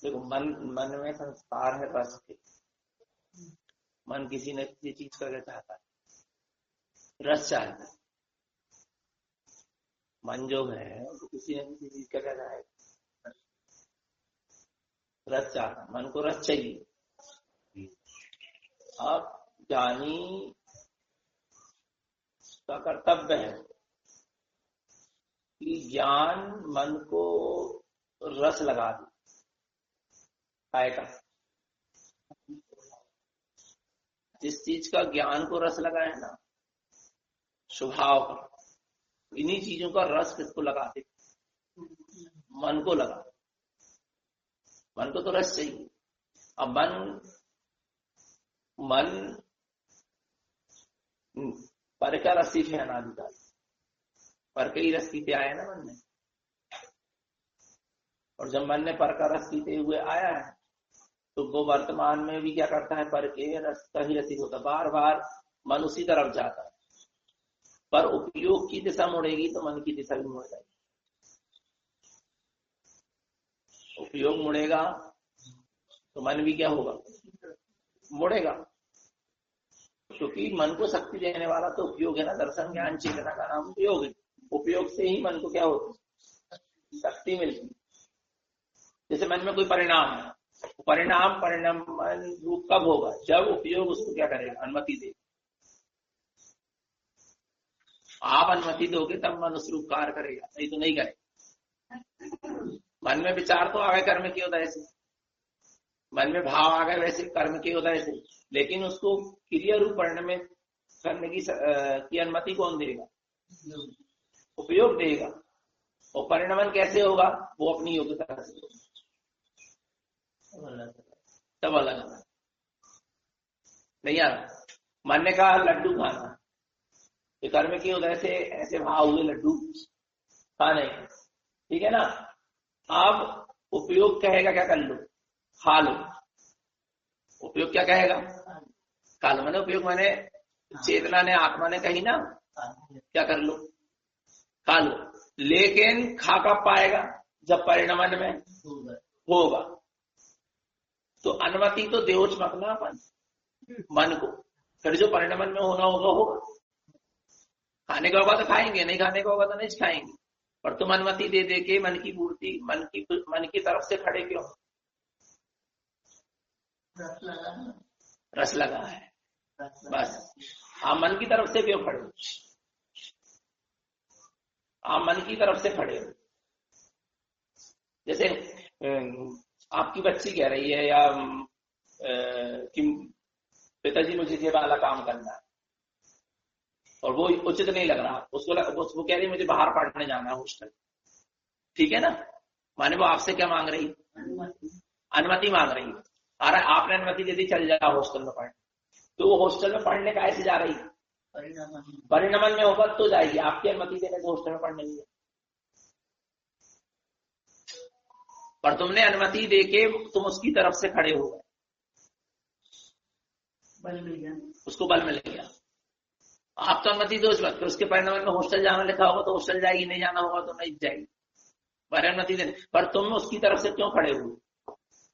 देखो मन मन में संस्कार है रस के। मन किसी न किसी चीज का क्या चाहता है, रस चाहता है। मन जो है वो किसी न किसी चीज का क्या चाहेगा, रस चाहता है। मन को रस चाहिए। अब ज्ञानी का कर्तव्य है कि ज्ञान मन को रस लगा दे, आएगा। जिस चीज का ज्ञान को रस लगा है ना, स्वभाव का, इन्हीं चीजों का रस किसको लगा दे, मन को लगा। मन को तो रस चाहिए। अब मन पर का रस है अनादिकाल, पर के ही रस पीते आया ना मन ने। और जब मन ने पर का रस पीते हुए आया है तो वो वर्तमान में भी क्या करता है, पर के रस का ही रसिक होता। बार बार मन उसी तरफ जाता है। पर उपयोग की दिशा मुड़ेगी तो मन की दिशा भी मुड़ जाएगी। उपयोग मुड़ेगा तो मन भी क्या होगा, मुड़ेगा। क्योंकि मन को शक्ति देने वाला तो उपयोग है ना। दर्शन ज्ञान चेतना का नाम उपयोग है। उपयोग से ही मन को क्या होती, शक्ति मिलती। जैसे मन में कोई परिणाम है, परिणाम रूप कब होगा, जब उपयोग उसको क्या करेगा, अनुमति दे। आप अनुमति दोगे तब मन उस रूप कार्य करेगा, नहीं तो नहीं करेगा। मन में विचार तो आ गए कर्म की उदय से, मन में भाव आ गए वैसे कर्म के उदय से, लेकिन उसको क्रिया रूप परिणमित करने की अनुमति कौन देगा, उपयोग देगा। और परिणमन कैसे होगा, वो अपनी योग्यता से होगा। तब अलग नहीं यार। मन ने कहा लड्डू खाना, ये कर्म की उदय से ऐसे भाव हुए लड्डू खाने, ठीक है ना। अब उपयोग कहेगा क्या कर लो, खा लो। उपयोग क्या कहेगा, काल मैंने उपयोग मैंने चेतना ने आत्मा ने कही ना, क्या कर लो, खा लो। लेकिन खा कब पाएगा, जब परिणमन में होगा। तो अनुमति तो देवच मकना अपन मन को, फिर जो परिणमन में होना होगा होगा। खाने का होगा तो खाएंगे, नहीं खाने का होगा तो नहीं खाएंगे। पर तुम अनुमति दे दे के मन की पूर्ति, मन की तरफ से खड़े क्यों, रस लगा है बस। आप मन की तरफ से क्यों खड़े हो, आप मन की तरफ से खड़े हो। जैसे आपकी बच्ची कह रही है या कि पिताजी मुझे ये वाला काम करना है और वो उचित नहीं लग रहा उसको, वो कह रही मुझे बाहर पढ़ने जाना है हॉस्टल, ठीक है ना। माने वो आपसे क्या मांग रही, अनुमति मांग रही है। अरे आपने अनुमति दे दी चल जाओ हॉस्टल में पढ़ने, तो वो हॉस्टल में पढ़ने का ऐसे जा रही है, परिणमन में होगा तो जाएगी। आपकी अनुमति देने से हॉस्टल में पढ़ने नहीं है। पर तुमने अनुमति देके तुम उसकी तरफ से खड़े हो गए, बल मिल गया, उसको बल मिल गया। आप तो अनुमति दो इस बात, तो उसके परिणाम में हॉस्टल जाना लिखा होगा तो हॉस्टल जाएगी, नहीं जाना होगा तो नहीं जाएगी, पर अनुमति देने। पर तुम उसकी तरफ से क्यों खड़े हुए,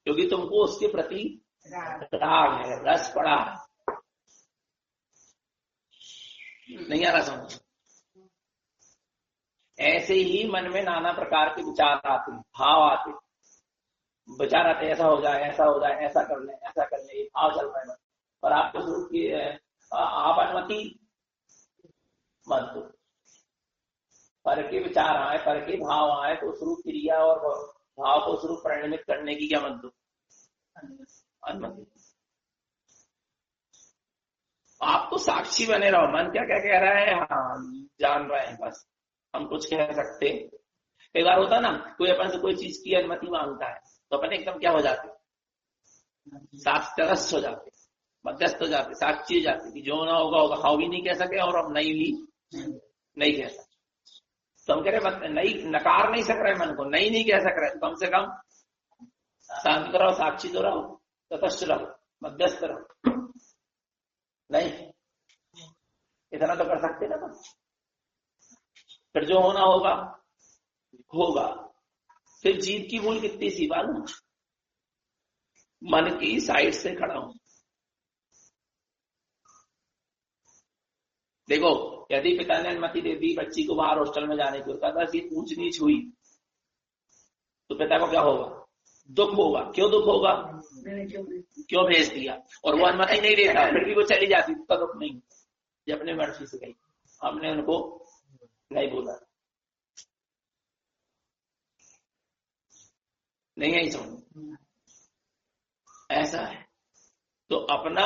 क्योंकि तुमको उसके प्रति राग है, रस पड़ा है। नहीं आ रहा समझ। ऐसे ही मन में नाना प्रकार के विचार आते, भाव आते, विचार आते, ऐसा हो जाए, ऐसा हो जाए, ऐसा कर ले, ऐसा कर ले, भाव चल रहा है। पर आपको आप अनुमति मत दो। पर के विचार आए, पर के भाव आए तो उस रूप क्रिया और भाव को उस रूप परिणमित करने की क्या मत दो, अनुमति। आप तो साक्षी बने रहो, मन क्या क्या कह रहा है, हाँ जान रहे हैं बस, हम कुछ कह सकते। कई बार होता ना, कोई अपन से कोई चीज की अनुमति मांगता है तो अपन एकदम क्या हो जाते, साक्षरस हो जाते, मध्यस्थ हो जाते, साक्षी हो जाते कि जो ना होगा होगा। हाँ भी नहीं कह सके और अब नहीं भी नहीं कह सकते, तो हम कह रहे नहीं, नकार नहीं सक रहे मन को, नहीं कह सक रहे, कम से कम शांत रहो, साक्षी तो रहो, तटस्थ रहो, मध्यस्थ रहो। नहीं, इतना तो कर सकते ना बस। फिर जो होना होगा होगा। फिर जीव की भूल कितनी सी मालूम, मन की साइड से खड़ा हूं। देखो, यदि पिता ने अनुमति दे दी बच्ची को बाहर हॉस्टल में जाने की, कहता है ऊंच नीच हुई, तो पिता को क्या होगा? दुख होगा। क्यों दुख होगा? क्यों भेज दिया? और वो अनुमति नहीं देता, फिर भी वो चली जाती, उसका दुख नहीं। ये अपने मर्जी से गई, हमने उनको नहीं बोला, नहीं आई समझ। ऐसा है। तो अपना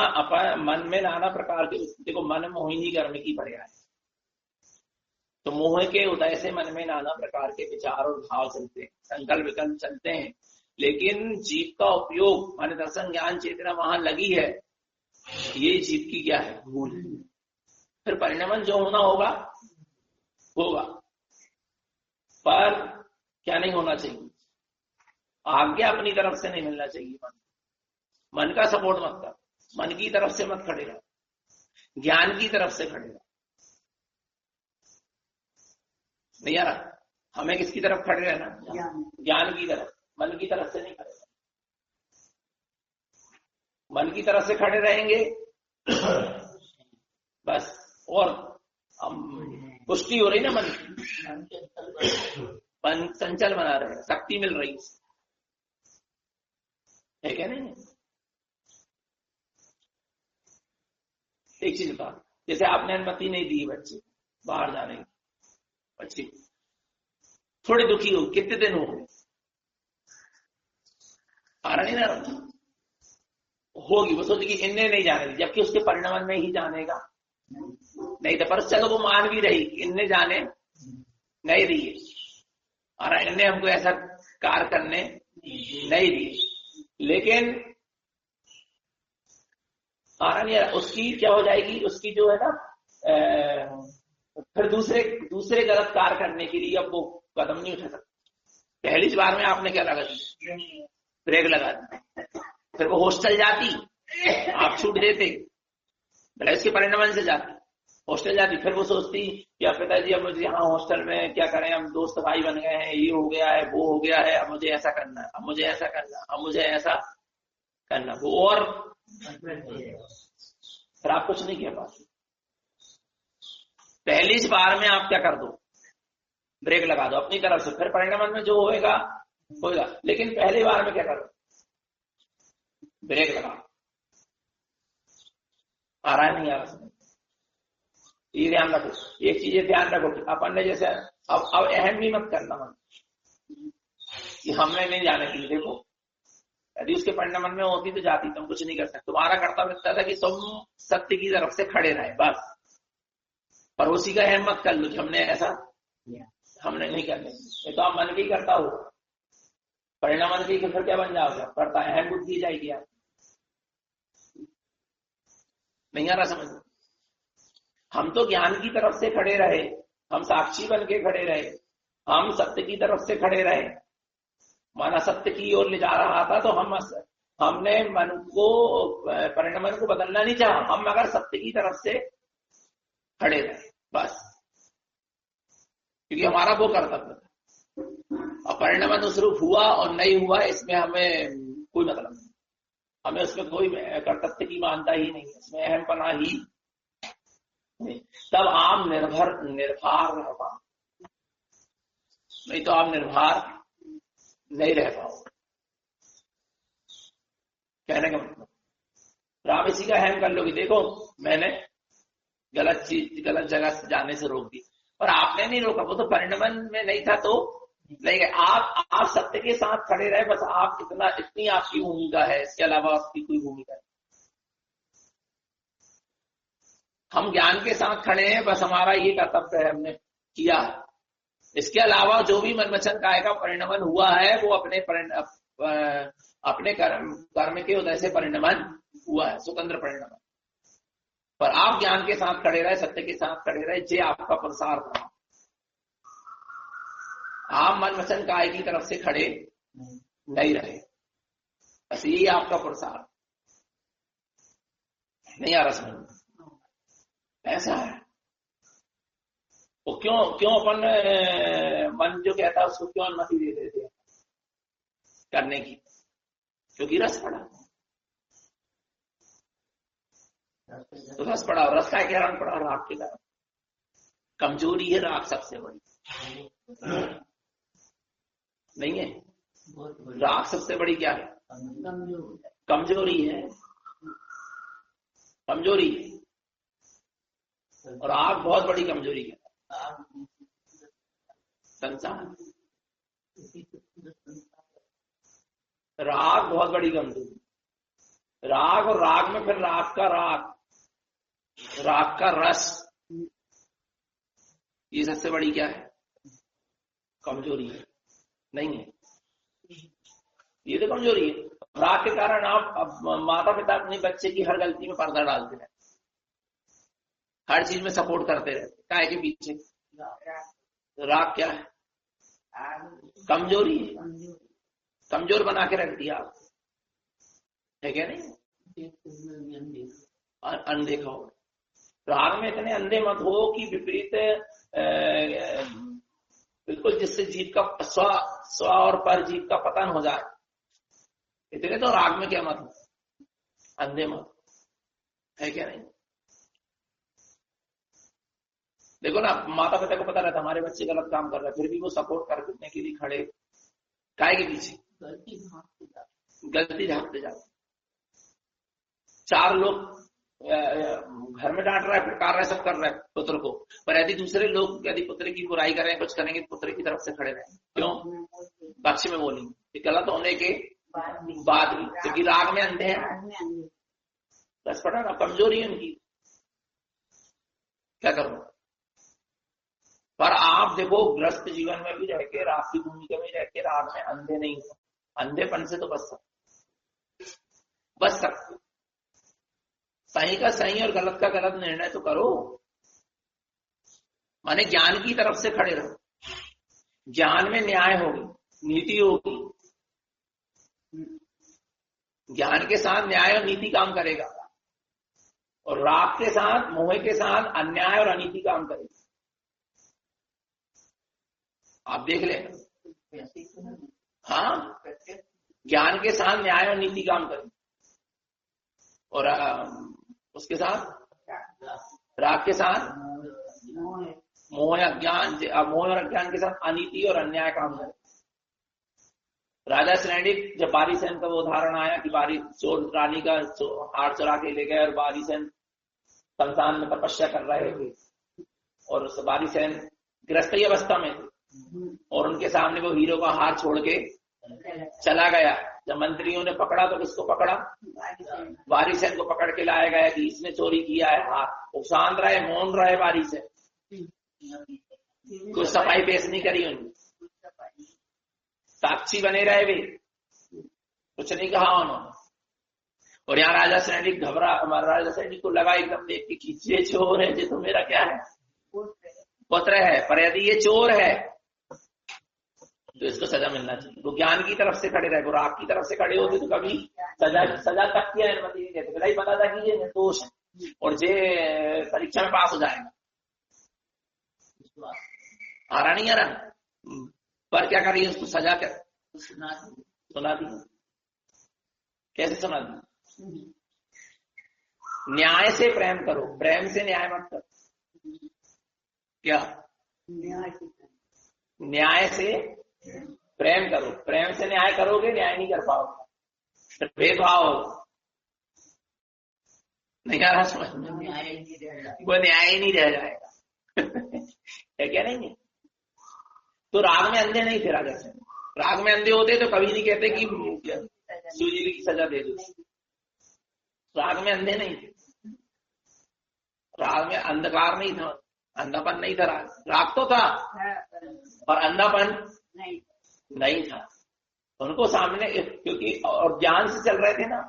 मन में नाना प्रकार के, देखो मन मोहिनी कर्म की पर्याय, तो मोह के उदय से मन में नाना प्रकार के विचार और भाव चलते हैं, संकल्प विकल्प चलते हैं, लेकिन जीव का उपयोग मान दर्शन ज्ञान चेतना वहां लगी है, ये जीव की क्या है? भूल है। फिर परिणमन जो होना होगा होगा, पर क्या नहीं होना चाहिए? आज्ञा अपनी तरफ से नहीं मिलना चाहिए। मन का सपोर्ट मत कर, मन की तरफ से मत खड़े रह, ज्ञान की तरफ से खड़े रह। नहीं यार, हमें किसकी तरफ खड़े रहना? ज्ञान की तरफ, मन की तरफ से नहीं खड़े रहना। मन की तरफ से खड़े रहेंगे बस, और पुष्टि हो रही ना मन संचल बना रहे, शक्ति मिल रही है क्या? नहीं। एक चीज बता, जैसे आपने अनुमति नहीं दी बच्चे बाहर जाने की, बच्चे थोड़ी दुखी हो, कितने दिन हो गए, आ रहा नहीं ना, होगी, वो सोचेगी इनने नहीं जाने दी, जबकि उसके परिणाम में ही जानेगा नहीं था, पर चलो वो मान भी रही, इनने जाने नहीं दिए, और इनने हमको ऐसा कार्य करने नहीं दिए, लेकिन उसकी क्या हो जाएगी? उसकी जो है ना, फिर दूसरे गलत कार्य करने के लिए अब वो कदम नहीं उठा सकता। पहली बार में आपने क्या लगा दी? ब्रेक लगा दी, फिर वो हॉस्टल जाती, आप छूट देते, भले इसके परिणाम से जाती, हॉस्टल जाती, फिर वो सोचती कि अब पिताजी अब मुझे यहाँ हॉस्टल में क्या करें, हम दोस्त भाई बन गए हैं, ये हो गया है, वो हो गया है, अब मुझे ऐसा करना है, अब मुझे ऐसा करना, अब मुझे ऐसा करना, वो और फिर आप कुछ नहीं कह पाते। पहली बार में आप क्या कर दो? ब्रेक लगा दो अपनी तरफ से, फिर परिणाम में जो होएगा होएगा, लेकिन पहली बार में क्या करो? ब्रेक लगा। आ रहा है नहीं आ रहा? ये ध्यान रखो, एक चीज ध्यान रखो कि अपन ने जैसे अब अहम भी मत करना मन कि हमने नहीं जाने के लिए। देखो, यदि उसके परिणाम में होती तो जाती, तुम कुछ नहीं कर सकते। तुम्हारा कर्तव्य था कि तुम सत्य की तरफ से खड़े रहे बस, पर उसी का अहम मत कर लो कि हमने ऐसा, हमने नहीं करने। ये तो आप मन भी करता हो, परिणाम की फिर क्या बन जाओगे? करता अहम बुद्धि जाएगी आप, नहीं आ रहा समझ? हम तो ज्ञान की तरफ से खड़े रहे, हम साक्षी बन के खड़े रहे, हम सत्य की तरफ से खड़े रहे, माना सत्य की ओर ले जा रहा था, तो हमने मन को, परिणाम को बदलना नहीं चाहा, हम मगर सत्य की तरफ से खड़े रहे बस, क्योंकि हमारा वो कर्तव्य था। और परिणाम अनुरूप हुआ और नहीं हुआ इसमें हमें कोई मतलब नहीं, हमें उसमें कोई कर्तव्य की मानता ही नहीं, इसमें अहमपना ही नहीं। तब आप निर्भर रह पाओ, नहीं तो आप निर्भर नहीं रह पाओ। कहने का मतलब आप इसी का अहम कर लोगे, देखो मैंने गलत जगह से जाने से रोक दी, पर आपने नहीं रोका, वो तो परिणाम में नहीं था तो नहीं गए। आप सत्य के साथ खड़े रहे बस, आप इतनी आपकी भूमिका है, इसके अलावा आपकी कोई भूमिका नहीं। हम ज्ञान के साथ खड़े हैं बस, हमारा ये कर्तव्य है, हमने किया। इसके अलावा जो भी मन वचन काया का परिणाम हुआ है वो अपने कर्म के उदय से परिणाम हुआ है, स्वतंत्र परिणाम। पर आप ज्ञान के साथ खड़े रहे, सत्य के साथ खड़े रहे, जे आपका प्रसार था। आप मन वचन काय की तरफ से खड़े नहीं रहे, बस यही आपका प्रसार। नहीं आ रहा समझ? ऐसा है। वो क्यों अपन मन जो कहता है उसको क्यों अनुमति दे देते हैं करने की? क्योंकि रस पड़ा, तो रस पड़ा, और रस का क्या रंग पड़ा? राग के कारण। कमजोरी है राग सबसे बड़ी, नहीं है? राग सबसे बड़ी क्या है? कमजोरी है, कमजोरी है। और राग बहुत बड़ी कमजोरी है। संसार, राग बहुत बड़ी कमजोरी। राग, और राग में फिर राग का राग, राग का रस, ये सबसे बड़ी क्या है? कमजोरी है, नहीं है? ये तो कमजोरी है। राग के कारण आप माता पिता अपने बच्चे की हर गलती में पर्दा डालते रहते, हर चीज में सपोर्ट करते रहते, काय के पीछे? राग क्या है? कमजोरी है, कमजोर बना के रख दिया आपको, है क्या? नहीं, अनदेखा हो। राग में इतने अंधे मत हो कि विपरीत बिल्कुल, जिससे जीव का स्व और पर जीव का पतन हो जाए, इतने तो राग में क्या मत हो, अंधे मत, है क्या? नहीं? देखो ना, माता पिता को पता रहता हमारे बच्चे गलत काम कर रहे हैं, फिर भी वो सपोर्ट करने के लिए खड़े, काय के पीछे? गलती झांकते जाते। चार लोग घर में डांट रहा है, फिटकार रहा है, सब कर रहा है पुत्र को, पर यदि दूसरे लोग यदि पुत्र की बुराई करें, कुछ करेंगे, पुत्र की तरफ से खड़े रहें, क्यों? पक्ष में बोलेंगे, गलत होने के बाद भी, क्योंकि राग में अंधे हैं। बस पता ना, कमजोरी है उनकी, क्या करो? पर आप देखो, ग्रस्त जीवन में भी रह के, राग की भूमिका में रह के, राग में अंधे नहीं हो, अंधेपन से तो बच सकते। सही का सही और गलत का गलत निर्णय तो करो, माने ज्ञान की तरफ से खड़े रहो। ज्ञान में न्याय होगी, नीति होगी, ज्ञान के साथ न्याय और नीति काम करेगा, और राग के साथ, मोह के साथ अन्याय और अनीति काम करेगी। आप देख लेना, हाँ, ज्ञान के साथ न्याय और नीति काम करेगी, और उसके साथ राग के साथ मोह अज्ञान, मोह और अज्ञान के साथ अनीति और अन्याय काम करे। राजा श्रेणिक, जब बारीसेन का वो उदाहरण आया कि चोर रानी का हार चुरा के ले गए, और बारीसेन शमशान में तपस्या कर रहे थे, और उस बारीसेन गृहस्थी अवस्था में थे, और उनके सामने वो हीरो का हार छोड़ के चला गया। जब मंत्रियों ने पकड़ा तो किसको पकड़ा? बारीसेन को पकड़ के लाया गया कि इसने चोरी किया है हार। वो शांत रहे, मौन रहे बारीसेन, कुछ सफाई पेश नहीं करी उन्होंने, साक्षी बने रहे वे, कुछ नहीं कहा उन्होंने। और यहाँ राजा सैनिक घबरा, हमारा राजा सैनिक को लगा एकदम देख के कि ये चोर है, ये तो मेरा क्या है? पुत्र है, पर यदि ये चोर है तो इसको सजा मिलना चाहिए। वो ज्ञान की तरफ से खड़े रहे, वो राग की तरफ से खड़े होते तो कभी सजा तक की अनुमति नहीं देते। पहले ही पता था कि ये निर्दोष है और ये परीक्षा में पास हो जाएगा, आ रहा नहीं आ रहा, पर क्या करिए, उसको सजा कर सुना दी। कैसे सुना दी? न्याय से प्रेम करो, प्रेम से न्याय मत करो। क्या? न्याय से प्रेम करो, प्रेम से न्याय करोगे, न्याय नहीं कर पाओगे, भेदभाव नहीं आ रहा समझ में, वो न्याय ही नहीं रह जाएगा। है क्या? नहीं है। तो राग में अंधे नहीं थे राजा से, राग में अंधे होते तो कभी नहीं कहते कि सूजी की सजा दे दो। राग में अंधे नहीं थे, राग में अंधकार नहीं था, अंधापन नहीं था, राग तो था और अंधापन नहीं था। उनको सामने, क्योंकि और ज्ञान से चल रहे थे ना,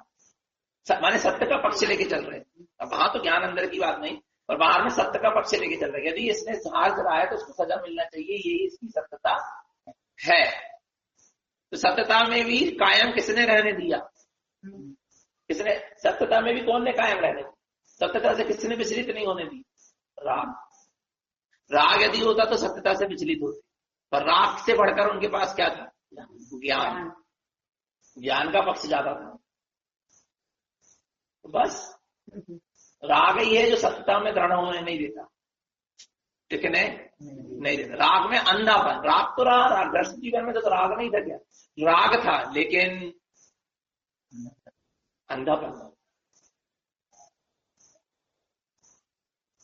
माने सत्य का पक्ष लेके चल रहे थे। अब वहां तो ज्ञान अंदर की बात नहीं, और बाहर में सत्य का पक्ष लेके चल रहे हैं। यदि इसने हार चढ़ाया तो उसको सजा मिलना चाहिए, यही इसकी सत्यता है। तो सत्यता में भी कायम किसने रहने दिया? किसने? सत्यता में भी कौन ने कायम रहने दिया? सत्यता से किसने विचलित नहीं होने दी? राग। राग यदि होता तो सत्यता से विचलित होते, पर राग से बढ़कर उनके पास क्या था? ज्ञान। ज्ञान का पक्ष ज्यादा था, बस राग ही है जो सत्ता में दृढ़ होने नहीं देता, टिकने नहीं देता। राग में अंधापन, राग तो रहा, राग ग्रस्त जीवन में तो राग नहीं था क्या, राग था लेकिन अंधापन।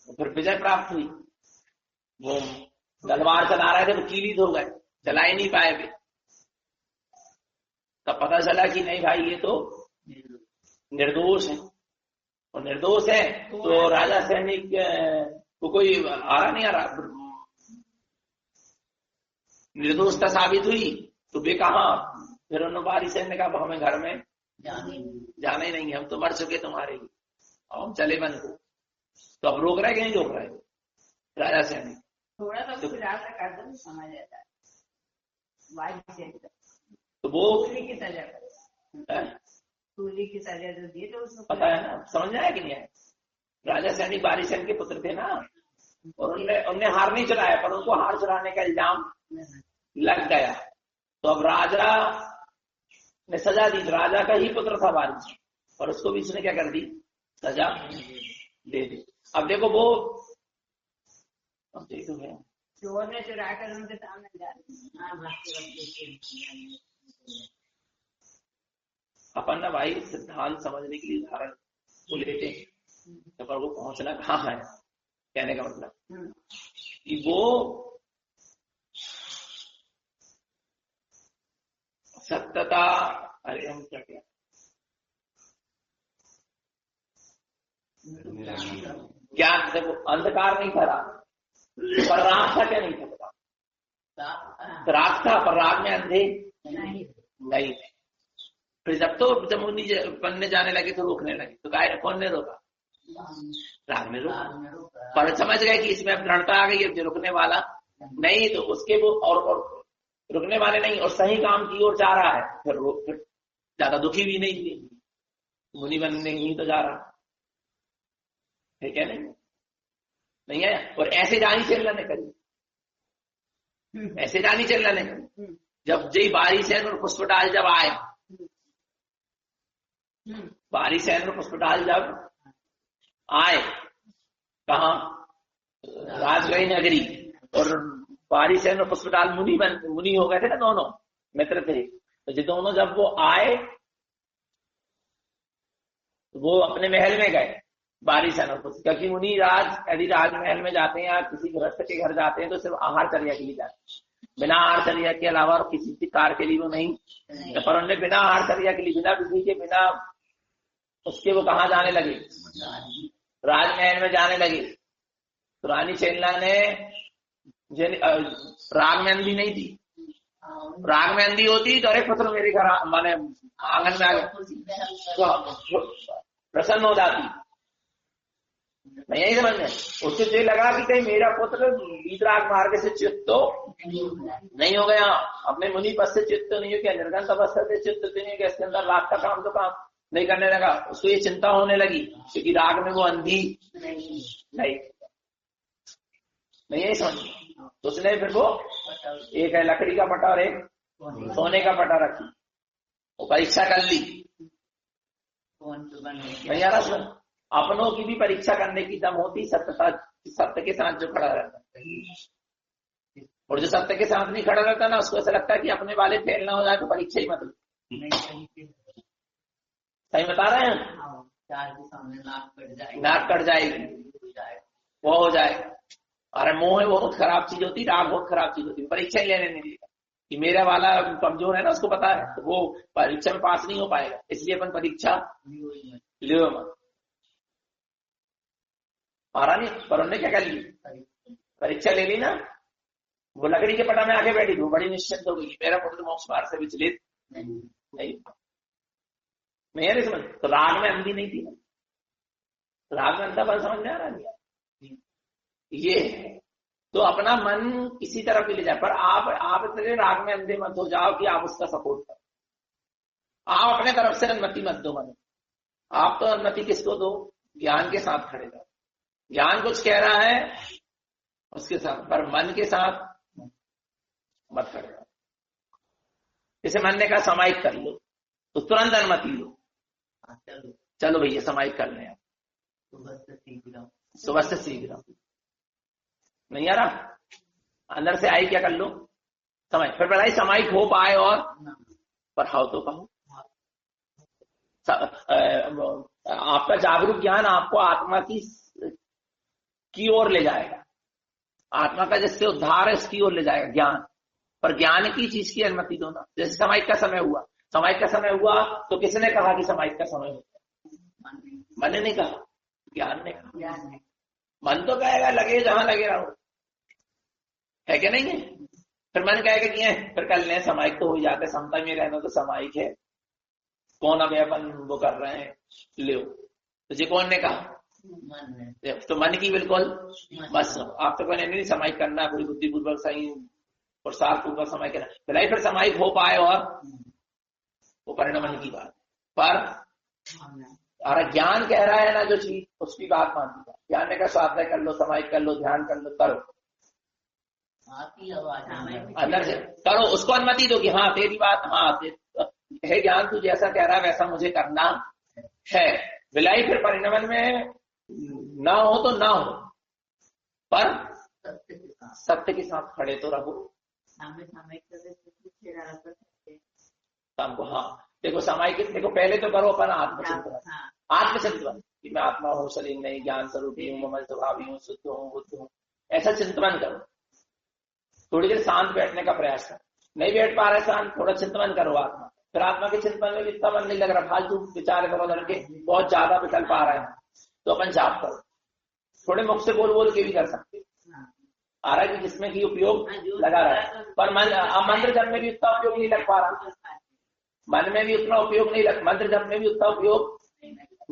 फिर विजय प्राप्त हुई, वो तलवार चला रहे थे तो कीलित हो गए, चला ही नहीं पाए थे। तब पता चला कि नहीं भाई ये तो निर्दोष है, और निर्दोष है तो राजा सैनिक को कोई आ रहा नहीं, आ रहा, निर्दोषता साबित हुई तो वे कहा, फिर उन्होंने बारी सैनिक ने कहा हमें घर में जाना ही नहीं है, हम तो मर चुके तुम्हारे लिए, अब हम चले बन को। तो अब रोक रहे कि नहीं रोक रहे राजा सैनिक? थोड़ा सा कुछ रास्ता कर दो समझ जाता है। तो वो की सजा, सूली की सजा जो दी तो उसको पता है ना, समझ में आया कि नहीं आया? राजा सैनिक बारी सैनिक के पुत्र थे ना, और उनने हार नहीं चढ़ाया, पर उनको हार चढ़ाने का इल्जाम लग गया। तो अब राजा ने सजा दी, राजा का ही पुत्र था बारी, और उसको भी उसने क्या कर दी, सजा दे दी। अब देखो वो, अब देखो है चोर ने चुरा कर उनके सामने अपन ना भाई सिद्धांत समझने के लिए उदाहरण को लेते हैं, तो पर वो पहुंचना कहाँ है, कहने का मतलब कि वो सत्यता, अरे हम क्या क्या ज्ञान, देखो अंधकार नहीं था राग, पर राग था क्या नहीं था पता, राग था पर राग में अंधे नहीं थे। फिर जब मुनि बनने जाने लगे तो रोकने लगे, तो गाय कौन ने रोका, राग ने रोका, पर समझ गए कि इसमें दृढ़ता आ गई है, जो रुकने वाला नहीं, तो उसके वो और रुकने वाले नहीं, और सही काम की ओर जा रहा है, फिर ज्यादा दुखी भी नहीं थी, मुनि बनने ही तो जा रहा है क्या, नहीं आया। और ऐसे जानी चलना ने करी, ऐसे जानी चलना ने करी, जब जय बारी सैन और पुष्पटाल जब आए, बारी सैन और पुष्पटाल जब आए कहा, राजगढ़ नगरी, और बारी सैन और पुष्पटाल मुनि हो गए थे ना, दोनों मित्र थे, तो ये दोनों जब वो आए तो वो अपने महल में गए, बारी सैन और पुष्प, क्योंकि मुनि यदि राजमहल में जाते हैं या किसी गृहस्थ के घर जाते हैं तो सिर्फ आहार चर्या के लिए जाते हैं, बिना आहार चर्या के अलावा और किसी कार्य के लिए वो नहीं। तो पर उन्होंने बिना आहार चर्या के लिए, बिना विधि के, बिना उसके वो कहाँ जाने लगे, राजमहल में जाने लगे। तो रानी चेन्ला ने, राग में अंधी नहीं थी, राग में अंधी होती तो अरे पुत्र मेरे घर माने आंगन में आ गए प्रसन्न हो जाती, नहीं यही समझ में। उससे ये लगा कि कहीं मेरा पुत्र वीतराग मार्ग से चित्त तो नहीं हो गया, अपने मुनि पद से चित्त नहीं हो गया, निर्गंत अवस्था से चित्त नहीं हो गया, इसके अंदर राग का काम तो काम नहीं करने लगा, उसको ये चिंता होने लगी क्योंकि राग में वो अंधी नहीं यही समझ। तो उसने फिर वो एक है लकड़ी का पटा और एक सोने का पटा रखी, वो परीक्षा कर ली। भैया अपनों की भी परीक्षा करने की दम होती सत्य के साथ जो खड़ा रहता है, और जो सत्य के साथ नहीं खड़ा रहता ना, उसको ऐसा लगता है कि अपने वाले फेल ना हो जाए तो परीक्षा ही मतलब। सही बता रहे हैं, नाक कट जाएगी, वो हो जाए। अरे मोह बहुत खराब चीज होती, राग बहुत खराब चीज होती, परीक्षा ही लेने नहीं देगा कि मेरा वाला कमजोर है ना, उसको पता है, तो वो परीक्षा में पास नहीं हो पाएगा, इसलिए अपन परीक्षा लियो मत। मारा नहीं, पर उन्होंने क्या कर ली, परीक्षा ले ली ना, वो लकड़ी के पटा में आके बैठी थी, बड़ी निश्चिंत हो गई, मेरा पुत्र मोक्ष मार्ग से विचलित नहीं। मैं नहीं समझ, तो राग में अंधी नहीं थी ना, राग में अंधा बल समझ में आ रहा है ये है। तो अपना मन किसी तरफ भी ले जाए, पर आप इतने राग में अंधे मत हो जाओ कि आप उसका सपोर्ट करो, आप अपने तरफ से अनुमति मत दो मन, आप तो अनुमति किसको दो, ज्ञान के साथ खड़े रहो। ज्ञान कुछ कह रहा है उसके साथ, पर मन के साथ मत खड़े रहो। जैसे मन ने कहा समाहित कर लो तो तुरंत अनुमति लो, चलो भैया समाहित कर लें, सुबह से सीख रहा हूं, नहीं आ रहा, अंदर से आई क्या कर लो समय, फिर बताइए समायिक हो पाए और पढ़ाओ तो कहो। आपका जागरूक ज्ञान आपको आत्मा की ओर ले जाएगा, आत्मा का जिससे उद्धार है उसकी ओर ले जाएगा ज्ञान, पर ज्ञान की चीज की अनुमति दो ना। जैसे समायिक का समय हुआ, समायिक का समय हुआ तो किसने कहा कि समायिक का समय होता है? मन ने नहीं कहा, ज्ञान ने कहा। मन तो कहेगा लगे जहां लगे रहो, है क्या नहीं है? फिर मन कहेगा कि फिर कर ले, समायिक तो हो जाते, समता में रहना तो समायिक है, कौन अब अपन वो कर रहे हैं ले, तो जी कौन ने कहा? तो मन की बिल्कुल बस आप तो कहने नहीं समायिक करना, पूरी बुद्धिपूर्वक सही और सार पूर्वक समय करना, भलाई फिर समायिक हो पाए और वो परिणाम की बात। पर अरे ज्ञान कह रहा है ना जो चीज, उसकी बात मान दी, ज्ञान ने कहा स्वाध्याय कर लो, समायिक कर लो, ध्यान कर लो, करो अंदर से करो, उसको अनुमति दो कि हाँ तेरी बात, हाँ है ज्ञान, तू जैसा कह रहा है वैसा मुझे करना है। विलाई फिर परिणमन में ना हो तो ना हो, पर सत्य के साथ खड़े तो रहो। हमको हाँ देखो सामायिक, देखो पहले तो करो अपन आत्मचिंतन, आत्मचिंतन कि मैं आत्मा हूँ, शरीर नहीं, ज्ञान स्वरूपी हूँ, ममल स्वभावी हूँ, शुद्ध हूँ, बुद्ध हूँ, ऐसा चिंतन करो। थोड़ी देर शांत बैठने का प्रयास करो, नहीं बैठ पा रहे शांत, थोड़ा चिंतन करो आत्मा, फिर आत्मा के चिंतन में भी इतना मन नहीं लग रहा, फालतू विचार करो लड़के बहुत ज्यादा विकल्प आ रहे हैं, तो अपन जाप करो, थोड़े मुख से बोल बोल के भी कर सकते आ रहा है कि जिसमें की उपयोग लगा रहा है, पर मंत्र जप में भी उतना उपयोग नहीं लग पा रहा, मन में भी उतना उपयोग नहीं लग, मंत्र जप में भी उतना उपयोग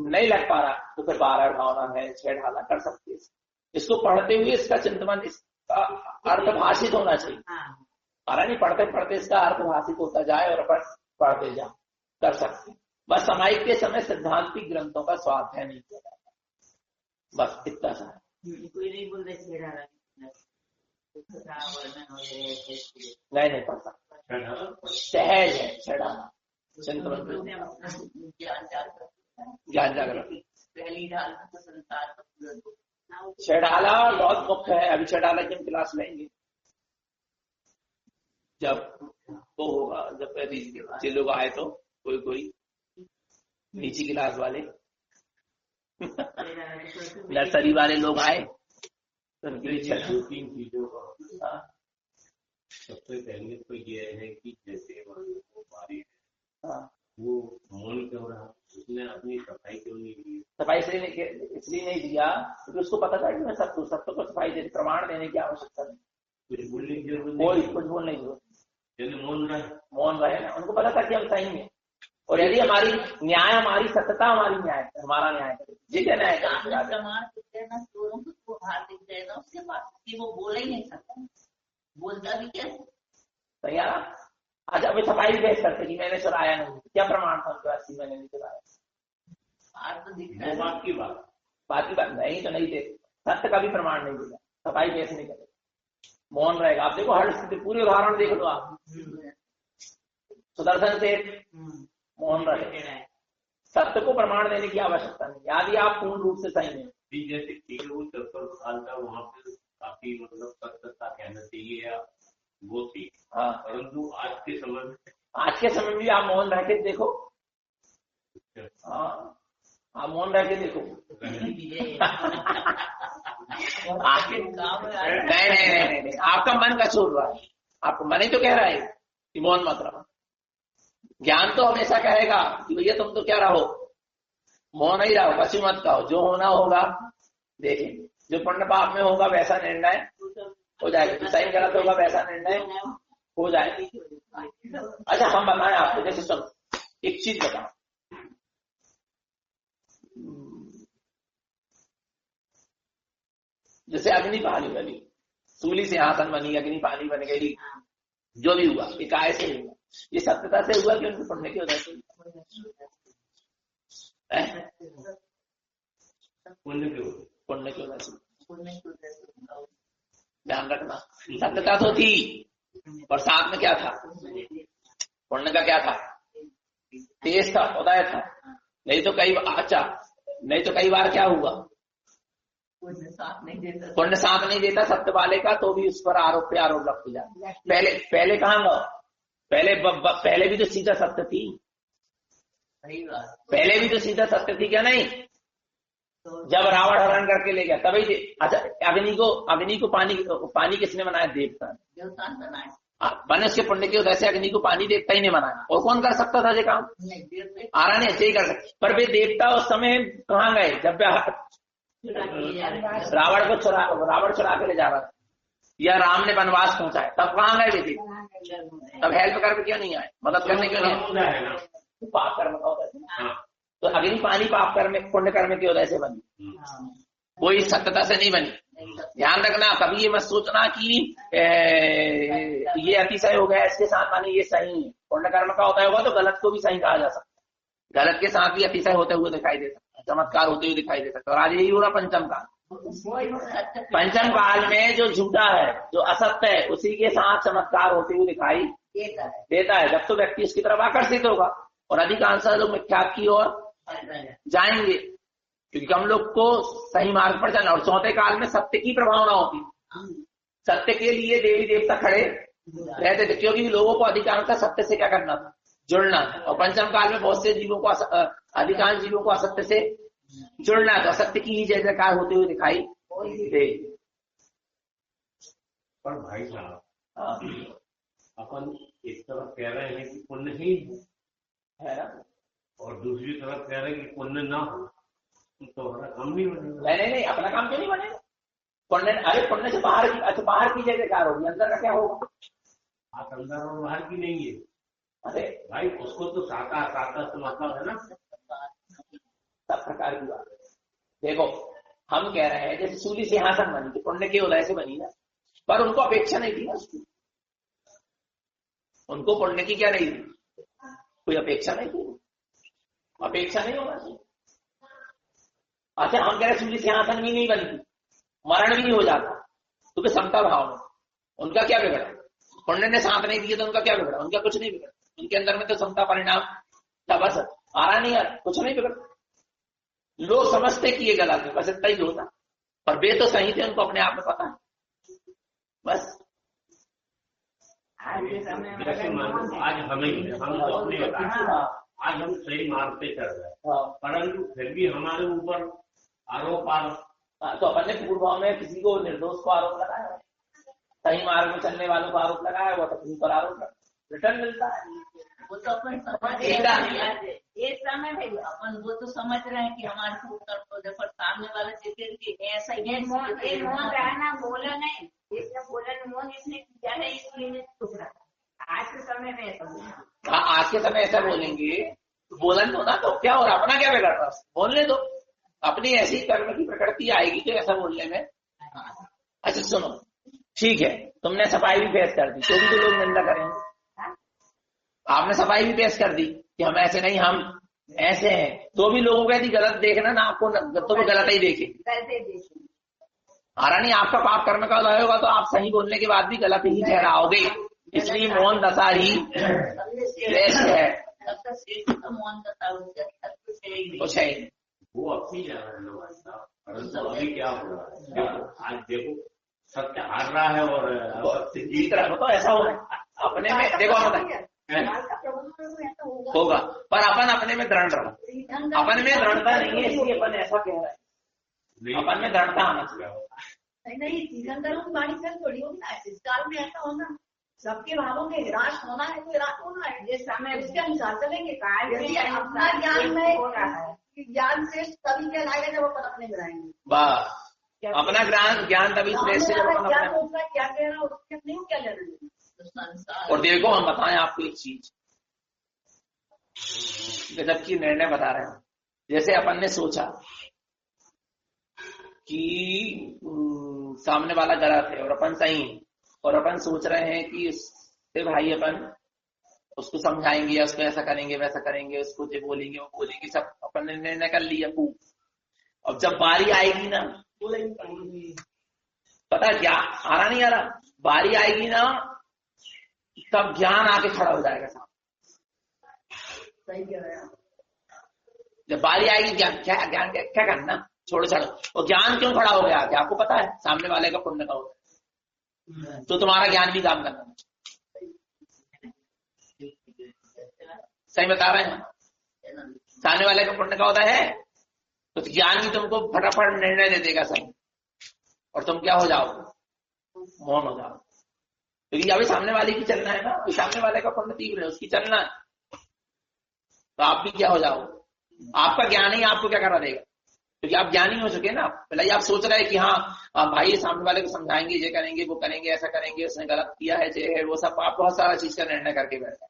नहीं लग पा रहा, तो फिर 12 भावना है, 6 ढाला कर सकते हैं। इसको पढ़ते हुए इसका चिंतन, इसका अर्थ भाषित होना चाहिए, आ रहा नहीं, पढ़ते पढ़ते इसका अर्थ भाषित होता जाए और अपन पढ़ते जाओ, कर सकते। बस समायिक के समय सिद्धांतिक ग्रंथों का स्वाध्याय नहीं किया जाता, बस इतना सा। कोई नहीं बोल रहे नहीं पढ़ सकता, सहज है छेड़ाना, चिंतन ज्ञान जागरण। छेड़ाला बहुत मुख्य है, अभी छेड़ाला की हम क्लास लेंगे जब वो होगा, जब जो लोग आए तो कोई नीची क्लास वाले नर्सरी वाले लोग आए तो उनके लिए 2-3 चीजों का सबसे पहले तो ये है कि जैसे हमारी वो मौन क्यों रहा, उसने अपनी सफाई क्यों नहीं की? सफाई इसलिए नहीं दिया क्योंकि उसको पता था कि मैं सबको सफाई देने, प्रमाण देने की आवश्यकता नहीं, कुछ बोलने की जरूरत कोई कुछ बोलने की जरूरत, मौन रहे ना, उनको पता था कि हम सही हैं, और यदि हमारी न्याय, हमारी सत्यता हमारी न्याय, हमारा न्याय जी क्या न्याय प्रमाण उसके बाद वो बोल ही नहीं सकता, बोलता भी कैसे तैयार। अच्छा अभी सफाई भी भेज सकते कि मैंने चुराया नहीं, क्या प्रमाण था उनके पास मैंने नहीं चुराया? तो दिख रहा है, बात की बात नहीं तो नहीं दे, सत्य का भी प्रमाण नहीं देगा, सफाई कैसे नहीं करेगा, मौन रहेगा। आप देखो हर स्थिति, पूरी उदाहरण देख लो आप, सुदर्शन से मौन रहे, सत्य को प्रमाण देने की आवश्यकता नहीं, यदि आप पूर्ण रूप से सही नहीं। जैसे ठीक है वो 70 साल का वहाँ पे काफी मतलब सत्यता कहना चाहिए, वो थी, हाँ, परंतु आज के समय में भी आप मौन रह के देखो, हाँ आप मौन रह के देखो नहीं, आपका मन का छोड़ रहा है, आपका मन ही तो कह रहा है कि मौन मत रहो। ज्ञान तो हमेशा कहेगा कि भैया तुम तो क्या रहो, मौन ही रहो, पशु मत कहो, जो होना होगा देखेंगे, जो पुण्य पाप में होगा वैसा निर्णय हो जाएगा, जो सही गलत होगा वैसा निर्णय हो जाएगा। अच्छा हम बताएं आपको, जैसे सुनो एक चीज बताओ, जैसे अग्नि पानी बनी, सूली सिंहासन बनी, अग्नि पानी बन गई, जो भी हुआ ये काय से हुआ, ये सत्यता से हुआ कि उनके पुण्य की वजह से? पुण्य की वजह से, ध्यान रखना, सत्यता तो थी और साथ में क्या था, पुण्य का क्या था, तेज था, उदय था। नहीं तो कई बार क्या हुआ, पुण्य साथ नहीं देता सत्य वाले का, तो भी उस पर आरोप पे आरोप लगते जाते। पहले कहाँ गो, पहले भी तो सीधा सत्य थी, पहले भी तो सीधा सत्य थी क्या नहीं? जब रावण हरण करके ले गया तभी। अच्छा, अग्नि को पानी किसने बनाया? देवता बनाया। बने उसके पुण्य की वजह से अग्नि को पानी देवता ही ने बनाया, और कौन कर सकता था ये काम? आरानी ऐसे ही कर सकते। पर वे देवता उस समय कहाँ गए जब रावण चुरा के ले जा रहा था, या राम ने वनवास पहुंचाया, तब कहाँ गए वे देवता? तब हेल्प करके क्यों नहीं आए, मदद करने क्यों नहीं आए? पाप कर्म का होता है। तो अग्नि पानी पाप कर्म पुण्य कर्म की वजह से बनी, कोई सत्यता से नहीं बनी। ध्यान रखना, कभी ये मत सोचना कि ये अतिशय हो गया इसके साथ माने ये सही है। पुण्य कर्म का होता होगा तो गलत को भी सही कहा जा सकता है, गलत के साथ भी अतिशय होते हुए दिखाई दे सकता है, चमत्कार होते हुए दिखाई दे सकता है। और आज यही हो रहा पंचम काल। पंचम काल में जो झूठा है, जो असत्य है, उसी के साथ चमत्कार होते हुए दिखाई देता है। जब तो व्यक्ति उसकी तरफ आकर्षित होगा, और अधिकांश लोग मिथ्यात्व की ओर जाएंगे, क्योंकि हम लोग को सही मार्ग पर चलना। और चौथे काल में सत्य की प्रभावना होती, सत्य के लिए देवी देवता खड़े रहते थे, क्योंकि लोगों को अधिकांश का सत्य से क्या करना था? जुड़ना था। और पंचम काल में बहुत से जीवों को, अधिकांश जीवों को असत्य से जुड़ना था, सत्य की ही जय जयकार होते हुए दिखाई दे। पर भाई साहब, अपन एक तरफ कह रहे हैं कि पुण्य ही है ना, और दूसरी तरफ कह रहे हैं कि पुण्य ना हो तो हमारा काम नहीं बनेगा। नहीं, अपना काम क्यों नहीं बनेगा? पुण्य, अरे पुण्य से बाहर की जय जयकार होगी, अंदर का क्या होगा? आप अंदर और बाहर की नहीं है। अरे भाई, उसको तो साका से मतलब है ना, सब प्रकार की बात। देखो, हम कह रहे हैं जैसे सूली सिंहासन बनी थी, पुण्य की उदय से बनी ना, पर उनको अपेक्षा नहीं थी ना उसकी, उनको पुण्य की क्या नहीं थी, कोई अपेक्षा नहीं थी, अपेक्षा नहीं होना चाहिए। अच्छा, हम कह रहे सूली सिंहासन भी नहीं बनी, मरण भी नहीं हो जाता, तो फिर समता भाव में उनका क्या बिगड़ा? पुण्य ने साथ नहीं दिए तो उनका क्या बिगड़ा? उनका कुछ नहीं बिगड़ा, उनके अंदर में तो समता परिणाम था, बस आ रहा नहीं, कुछ नहीं बिगड़ा। लोग समझते कि ये गलत है, बस इतना ही होता, पर वे तो सही थे, उनको अपने आप में पता है, बस। आज हमें हम तो अपने आज हम सही मार्ग पे चल रहे हैं, परंतु फिर भी हमारे ऊपर आरोप तो अपन ने पूर्व में किसी को निर्दोष को आरोप लगाया, सही मार्ग में चलने वालों को आरोप लगाया, वो तो पर आरोप रिटर्न मिलता है। वो तो अपन समझ एक समय में अपन वो तो समझ रहे हैं कि हमारे उत्तर पर सामने वाले देखे ऐसा ही रहना बोला नहीं, इसने बोला मोहन इसने किया है इसलिए चुप रहा। आज के समय में ऐसा बोला, आज के समय ऐसा बोलेंगे, बोलन दो ना, तो क्या हो रहा, अपना क्या बिगड़ रहा, बोलने दो, अपनी ऐसी कर्म की प्रकृति आएगी तो ऐसा बोलने में। अच्छा सुनो, ठीक है, तुमने सफाई भी पेश कर दी, तो भी तो लोग निंदा करेंगे। आपने सफाई भी पेश कर दी कि हम ऐसे नहीं, हम ऐसे हैं, तो भी लोगों को यदि गलत देखना ना, आपको तो वो गलत ही देखेंगे। आ रहा नहीं, आपका पाप कर्म का उदय होगा तो आप सही बोलने के बाद भी गलत ही ठहराओगे, इसलिए मौन दशा ही श्रेष्ठ है। कुछ है वो अपनी जा रहा है, परंतु अभी क्या हो रहा है, देखो आज देखो सत्य हार रहा है और जीत रहा है, तो ऐसा हो रहा है अपने में। देखो होगा, पर अपन अपने में दृढ़ रहा, अपन में दृढ़ता नहीं है, इसलिए अपन ऐसा कह रहा है, अपन में दृढ़ता आना चाहिए। नहीं, थोड़ी होना है, इस काल में ऐसा होना, सबके भावों के विराश होना है तो विराश होना है, जिस समय उसके अनुसार चलेंगे। अपना ज्ञान में ज्ञान श्रेष्ठ तभी कहलाएगा जब अपन अपने में रहेंगे। वाह, अपना ज्ञान तभी श्रेष्ठ जब अपन अपने, क्या कह रहा है उसके नहीं क्या ले रहे। और देखो, हम बताएं आपको एक चीज, गजब की निर्णय बता रहे हैं। जैसे अपन ने सोचा कि सामने वाला गलत है और अपन सही है, और अपन सोच रहे हैं कि उससे भाई अपन उसको समझाएंगे, या उसको ऐसा करेंगे वैसा करेंगे, उसको जो बोलेंगे वो बोलेंगे, सब अपन ने निर्णय कर लिया खूब। अब जब बारी आएगी ना, पता क्या आ रहा नहीं आ रहा, बारी आएगी ना तब ज्ञान आके खड़ा हो जाएगा साहब। सही कह रहे हैं। जब बारी आएगी ज्ञान क्या करना, छोड़ छाड़ो। और ज्ञान क्यों खड़ा हो गया? क्या आपको पता है सामने वाले का पुण्य का होता है, तो तुम्हारा ज्ञान भी काम करना। सही बता रहे हैं? सामने वाले का पुण्य का होता है तो ज्ञान भी तुमको फटाफट निर्णय दे देगा सब, और तुम क्या हो जाओगे? मौन हो जाओ। क्योंकि अभी सामने वाले की चलना है ना, तो सामने वाले का पुण्य तीव्र है, उसकी चलना है, तो आप भी क्या हो जाओ? आपका ज्ञान ही आपको क्या करा देगा, क्योंकि आप ज्ञानी हो चुके ना। पहले आप सोच रहे हैं कि हाँ भाई सामने वाले को समझाएंगे, ये करेंगे वो करेंगे, ऐसा करेंगे, उसने गलत किया है, ये है वो सब, आप बहुत सारा चीज का निर्णय करके बैठे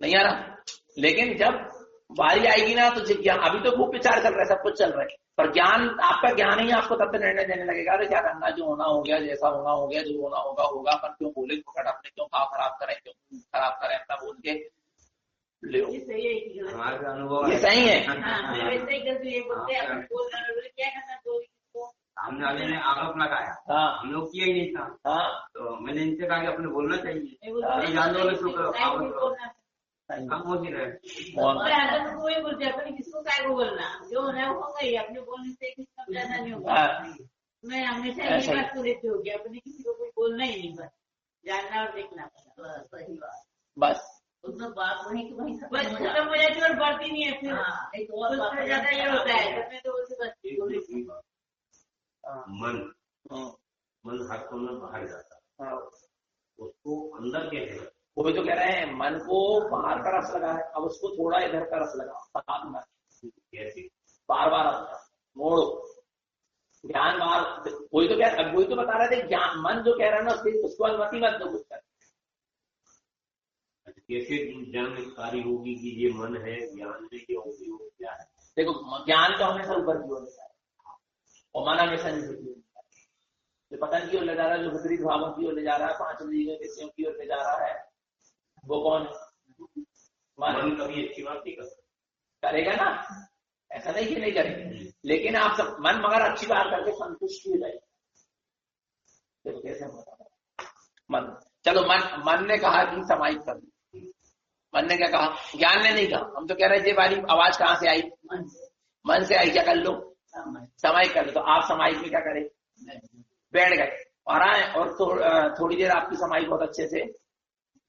नहीं आ रहा। लेकिन जब बारी आएगी ना, तो ज्ञान, अभी तो खूब विचार चल रहा है, सब कुछ चल रहा है, पर ज्ञान, आपका ज्ञान ही आपको तब तक निर्णय देने लगेगा, अरे क्या करना, जो होना हो गया, जैसा होना हो गया, जो होना होगा होगा, पर क्यों बोले फुकट, अपने क्यों भाव खराब करें, क्यों खराब करें अपना बोल के ले। हमारा अनुभव ये सही है। सामने वाले ने आरोप लगाया, हम लोग किया ही नहीं था, तो मैंने इनसे कहा कि अपने बोलना चाहिए, जान दो कम हो रहे कोई बोलते अपने किसको क्या को बोलना, जो होना है वो होगा ही, अपने बोलने से किसका ज्यादा नहीं होगा। मैं हमेशा ये बात को लेती हूँ कि अपने किसी को कोई बोलना ही नहीं, बस जानना और देखना, सही बात, बस उसमें बात वही की वही खत्म हो जाती है और बढ़ती नहीं है। फिर ज्यादा ये होता है तो बस मन हर समय बाहर जाता है, उसको अंदर कैसे? वो भी तो कह रहे हैं मन को बाहर का रस लगा है, अब उसको थोड़ा इधर का रस लगा, साथ में कैसे बार बार मोड़ो ध्यान बार। वही तो वही तो बता रहे थे, ज्ञान मन जो कह रहा है ना, उसको अनुमति मत दो कुछ कर। कैसे जानकारी होगी कि ये मन है, ज्ञान है, ये उपयोग क्या है? देखो ज्ञान तो हमेशा ऊपर की ओर ले जा रहा है और मन हमेशा नीचे की ओर ले जा रहा है, जो पतन की ओर ले जा रहा है, जो विपरीत भावों की ओर ले जा रहा है, पांच विषयों की ओर ले जा रहा है, वो कौन है? मन कभी अच्छी बात नहीं करेगा ना, ऐसा नहीं कि नहीं करेंगे, लेकिन आप सब मन मगर अच्छी बात करके संतुष्ट हो जाएगी। देखो कैसे होता मन। चलो मन ने कहा कि समाहित कर, मन ने क्या कहा? ज्ञान ने नहीं कहा। हम तो कह रहे थे बारी आवाज कहाँ से आई? मन से आई। क्या कर लो? समाहित कर लो। तो आप समाहित में क्या करें? बैठ गए और आए, और थोड़ी देर आपकी समाहित बहुत अच्छे से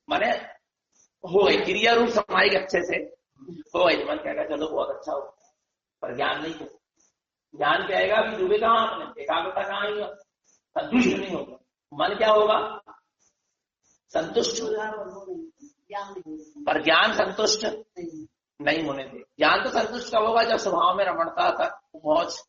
माने हो गई, क्रिया रूप समाहित अच्छे से हो गई। मन कहेगा चलो बहुत अच्छा हो, पर ज्ञान नहीं हो। ज्ञान क्या आएगा? अभी डूबे कहाँ आपने, एकाग्रता कहाँ आई, संतुष्ट नहीं होगा। मन क्या होगा? संतुष्ट, पर ज्ञान संतुष्ट नहीं होने दे। ज्ञान तो संतुष्ट कब होगा? जब स्वभाव में रमणता तक पहुंच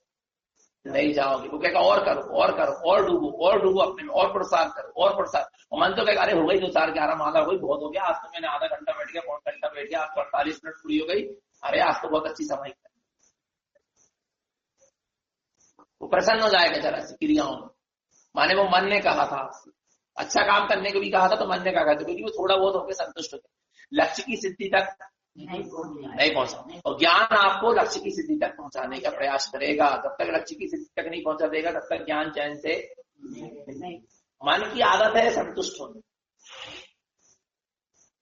नहीं जाओगे। वो कहेगा और करो और करो और डूबो अपने में, और प्रसाद करो और प्रसाद। और मन तो कहेगा अरे हो गई 2-4-11 माला हो गई, बहुत हो गया, आज तो मैंने आधा घंटा बैठ गया, पौन घंटा बैठ गया, आज तो 48 मिनट पूरी हो गई, अरे आज तो बहुत अच्छी समय। वो प्रसन्न हो जाएगा जरा सी क्रियाओं में, माने वो मन ने कहा था, अच्छा काम करने को भी कहा था तो मन ने कहा था, क्योंकि वो थोड़ा बहुत होकर संतुष्ट हो गया। लक्ष्य की सिद्धि तक नहीं पहुंचा, और ज्ञान आपको लक्ष्य की सिद्धि तक पहुंचाने का प्रयास करेगा। जब तक लक्ष्य की सिद्धि तक नहीं पहुंचा देगा तब तक ज्ञान चैन से नहीं। मन की आदत है संतुष्ट होने,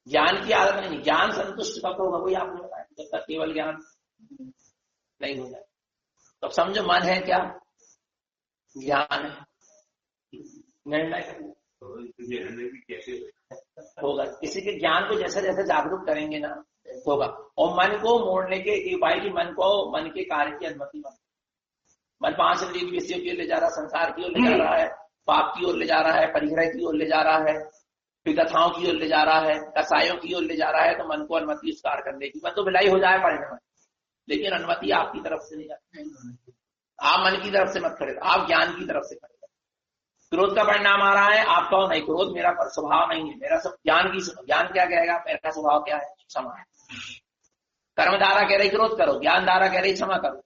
ज्ञान की आदत नहीं। ज्ञान संतुष्ट कब होगा वही आपने बताया, जब तक केवल ज्ञान नहीं हो जाए। तो समझो मन है क्या? ज्ञान है। निर्णय कैसे होगा? किसी के ज्ञान को जैसे जैसे जागरूक करेंगे ना होगा। और मन को मोड़ने के उपाय की मन को मन के कार्य की अनुमति मन 5 विषयों की ओर ले जा रहा है, संसार की ओर ले जा रहा है, पाप की ओर ले जा रहा है, परिग्रह की ओर ले जा रहा है, विकथाओं की ओर ले जा रहा है, कसायों की ओर ले जा रहा है। तो मन को अनुमति उस कार्य करने की। मन तो भिलाई हो जाए परिणाम, लेकिन अनुमति आपकी तरफ से नहीं जाती। आप मन की तरफ से मत खड़े, आप ज्ञान की तरफ से खड़े। क्रोध का परिणाम आ रहा है, आप कहो नहीं क्रोध मेरा स्वभाव नहीं है, मेरा सब ज्ञान की सुनो। ज्ञान क्या कहेगा? मेरा स्वभाव क्या है? क्षमा है। कर्मधारा कह रही क्रोध करो, ज्ञान धारा कह रही क्षमा करो।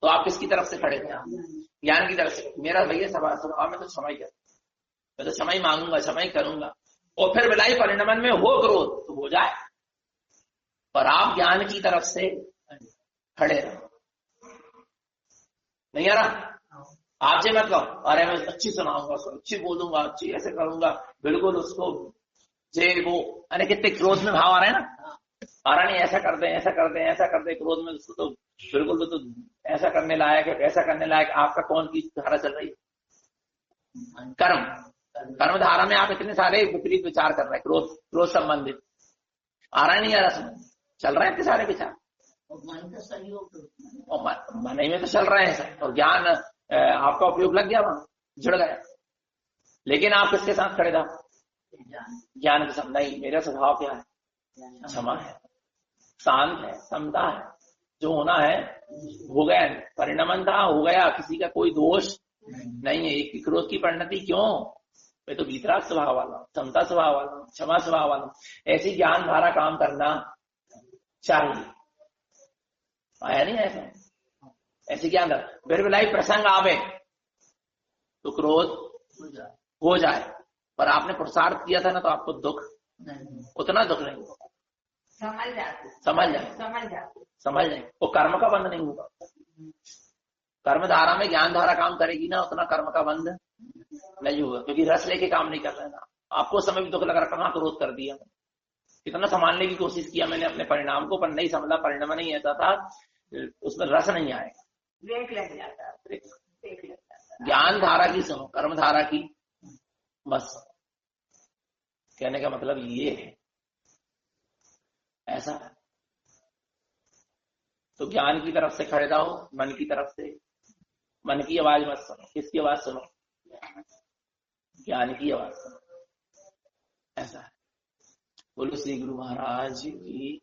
तो आप किसकी तरफ से खड़े थे? ज्ञान की तरफ से। मेरा भैया स्वभाव में तो क्षमा ही कर, मैं तो क्षमा ही मांगूंगा, क्षमा ही करूंगा। और फिर बिलाई परिणाम में हो क्रोध तो हो जाए, पर आप ज्ञान की तरफ से खड़े रहो। नहीं आ रहा? आपसे मत कहो अरे मैं अच्छी सुनाऊंगा, अच्छी बोलूंगा, अच्छी ऐसे करूंगा, बिल्कुल उसको जे वो। अरे कितने क्रोध में भाव आ रहे हैं ना, आ रहा नहीं, ऐसा कर दे, ऐसा कर दे, ऐसा कर दे, क्रोध में उसको तो बिल्कुल तो ऐसा करने लायक है, ऐसा करने लायक। आपका कौन की धारा चल रही है? कर्म। कर्म धारा में आप इतने सारे विपरीत विचार कर रहे हैं, क्रोध संबंधित। आ रहा नहीं आ रहा, चल रहे हैं इतने सारे विचार, मन का सहयोग, मन ही में तो चल रहे हैं सर। और ज्ञान आपका उपयोग लग गया, वहां जुड़ गया। लेकिन आप किसके साथ खड़े था? ज्ञान के साथ। नहीं, मेरा स्वभाव क्या है? क्षमा है, शांत है, समता है। जो होना है हो गया, परिणमन था, हो गया, किसी का कोई दोष नहीं है। एक क्रोध की परिणति क्यों? मैं तो भीतराग स्वभाव वाला, समता स्वभाव वाला, क्षमा स्वभाव वाला। ऐसी ज्ञान धारा काम करना चाहिए। आया नहीं ऐसा? ऐसी ज्ञान धारा, फिर भी लाइफ प्रसंग आवे तो क्रोध हो जाए, पर आपने पुरुषार्थ किया था ना, तो आपको दुख उतना दुख नहीं होगा। समझ जाए। वो कर्म का बंध नहीं होगा। कर्म धारा में ज्ञान धारा काम करेगी ना, उतना कर्म का बंध नहीं होगा, क्योंकि रस लेके काम नहीं कर रहे ना। आपको समय भी दुख लग रहा, कहाँ क्रोध कर दिया, कितना संभालने की कोशिश किया मैंने अपने परिणाम को, पर नहीं संभला। परिणाम नहीं ऐसा था, उसमें रस नहीं आएगा, ब्रेक लग जाता। ज्ञान धारा की सुनो, कर्म धारा की बस। कहने का मतलब ये है, ऐसा है। तो ज्ञान की तरफ से खड़े रहो, मन की तरफ से। मन की आवाज मत सुनो। किसकी आवाज सुनो? ज्ञान की आवाज सुनो। ऐसा है। बोलो श्री गुरु महाराज की।